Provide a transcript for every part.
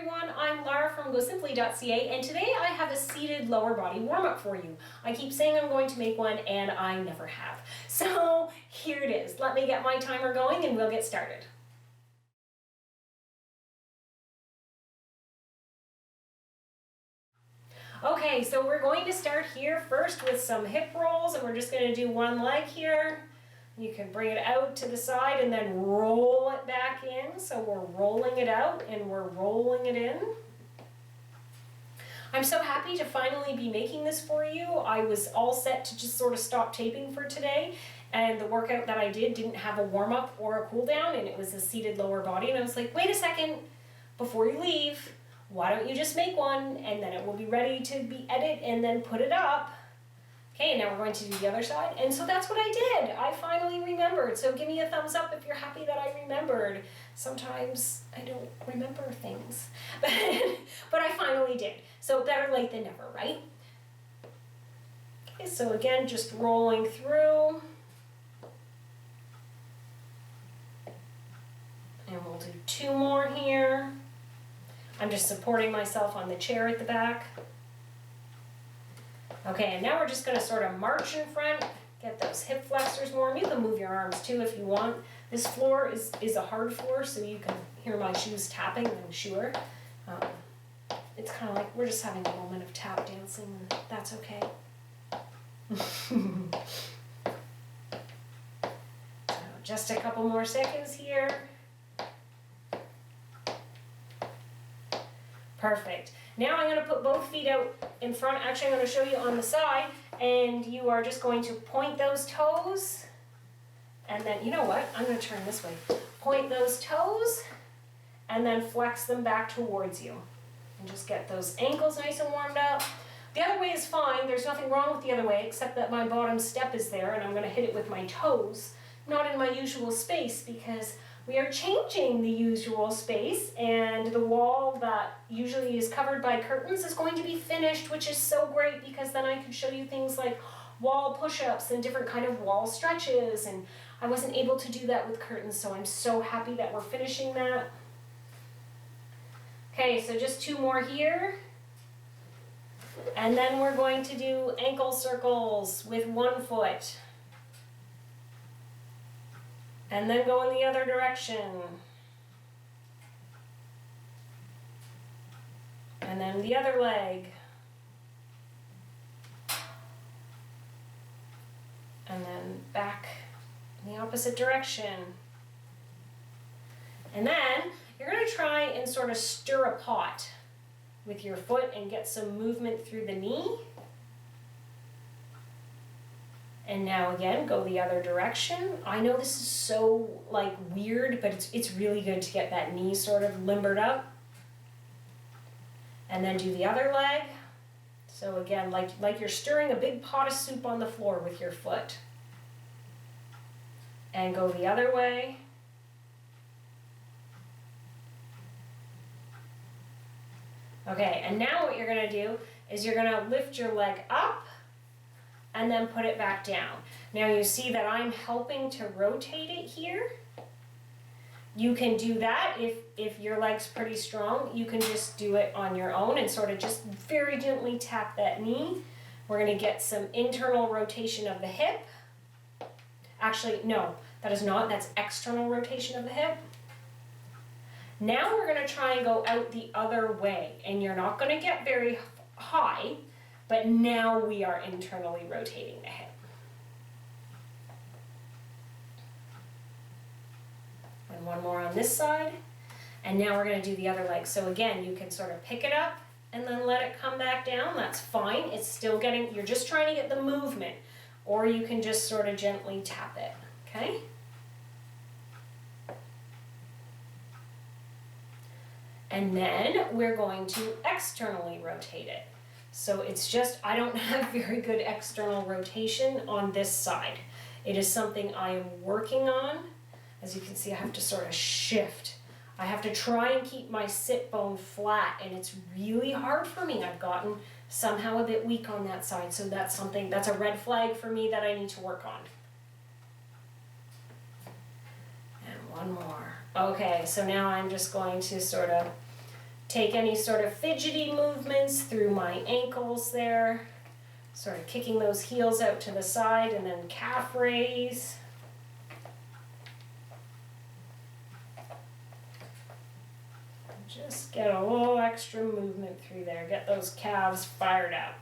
everyone, I'm Lara from gosimpli.ca, and today I have a seated lower body warm-up for you. I keep saying I'm going to make one and I never have. So here it is. Let me get my timer going and we'll get started. Okay, so we're going to start here first with some hip rolls, and we're just going to do one leg here. You can bring it out to the side and then roll it back in. So we're rolling it out and we're rolling it in. I'm so happy to finally be making this for you. I was all set to just sort of stop taping for today, and the workout that I did didn't have a warm-up or a cool-down, and it was a seated lower body, and I was like, wait a second, before you leave, why don't you just make one, and then it will be ready to be edited and then put it up. Okay, now we're going to do the other side, and so that's what I did. I finally remembered, so give me a thumbs up if you're happy that I remembered. Sometimes I don't remember things, but I finally did. So better late than never, right? Okay, so again, just rolling through. And we'll do two more here. I'm just supporting myself on the chair at the back. Okay, and now we're just going to sort of march in front, get those hip flexors warm. You can move your arms too if you want. This floor is a hard floor, so you can hear my shoes tapping, I'm sure. It's kind of like we're just having a moment of tap dancing, and that's okay. So just a couple more seconds here. Perfect. Now I'm going to put both feet out in front. Actually, I'm going to show you on the side, and you are just going to point those toes, and then, you know what, I'm going to turn this way. Point those toes, and then flex them back towards you. And just get those ankles nice and warmed up. The other way is fine. There's nothing wrong with the other way, except that my bottom step is there, and I'm going to hit it with my toes, not in my usual space, because we are changing the usual space, and the wall that usually is covered by curtains is going to be finished, which is so great because then I can show you things like wall push-ups and different kind of wall stretches, and I wasn't able to do that with curtains, so I'm so happy that we're finishing that. Okay, so just two more here. And then we're going to do ankle circles with one foot. And then go in the other direction. And then the other leg. And then back in the opposite direction. And then you're going to try and sort of stir a pot with your foot and get some movement through the knee. And now again, go the other direction. I know this is so like weird, but it's really good to get that knee sort of limbered up. And then do the other leg. So again, like you're stirring a big pot of soup on the floor with your foot. And go the other way. Okay, and now what you're going to do is you're going to lift your leg up and then put it back down. Now you see that I'm helping to rotate it here. You can do that if your leg's pretty strong. You can just do it on your own and sort of just very gently tap that knee. We're going to get some internal rotation of the hip. Actually, no, that is not. That's external rotation of the hip. Now we're going to try and go out the other way, and you're not going to get very high, but now we are internally rotating the hip. And one more on this side, and now we're going to do the other leg. So again, you can sort of pick it up and then let it come back down. That's fine. It's still getting, you're just trying to get the movement, or you can just sort of gently tap it, okay? And then we're going to externally rotate it. So it's just, I don't have very good external rotation on this side. It is something I am working on. As you can see, I have to sort of shift. I have to try and keep my sit bone flat, and it's really hard for me. I've gotten somehow a bit weak on that side, so that's something, that's a red flag for me that I need to work on. And one more. Okay, so now I'm just going to sort of take any sort of fidgety movements through my ankles there, sort of kicking those heels out to the side, and then calf raise. Just get a little extra movement through there, get those calves fired up.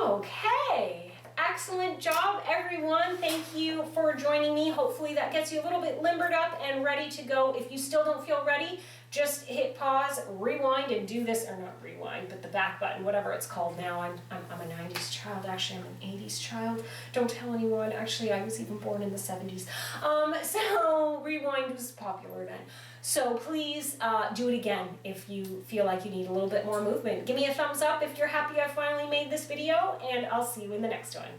Okay, excellent job everyone. Thank you for joining me. Hopefully that gets you a little bit limbered up and ready to go. If you still don't feel ready, just hit pause, rewind, and do this, or not rewind, but the back button, whatever it's called now. I'm a 90s child, actually I'm an 80s child. Don't tell anyone, actually I was even born in the 70s. So rewind was popular then. So please do it again if you feel like you need a little bit more movement. Give me a thumbs up if you're happy I finally made this video, and I'll see you in the next one.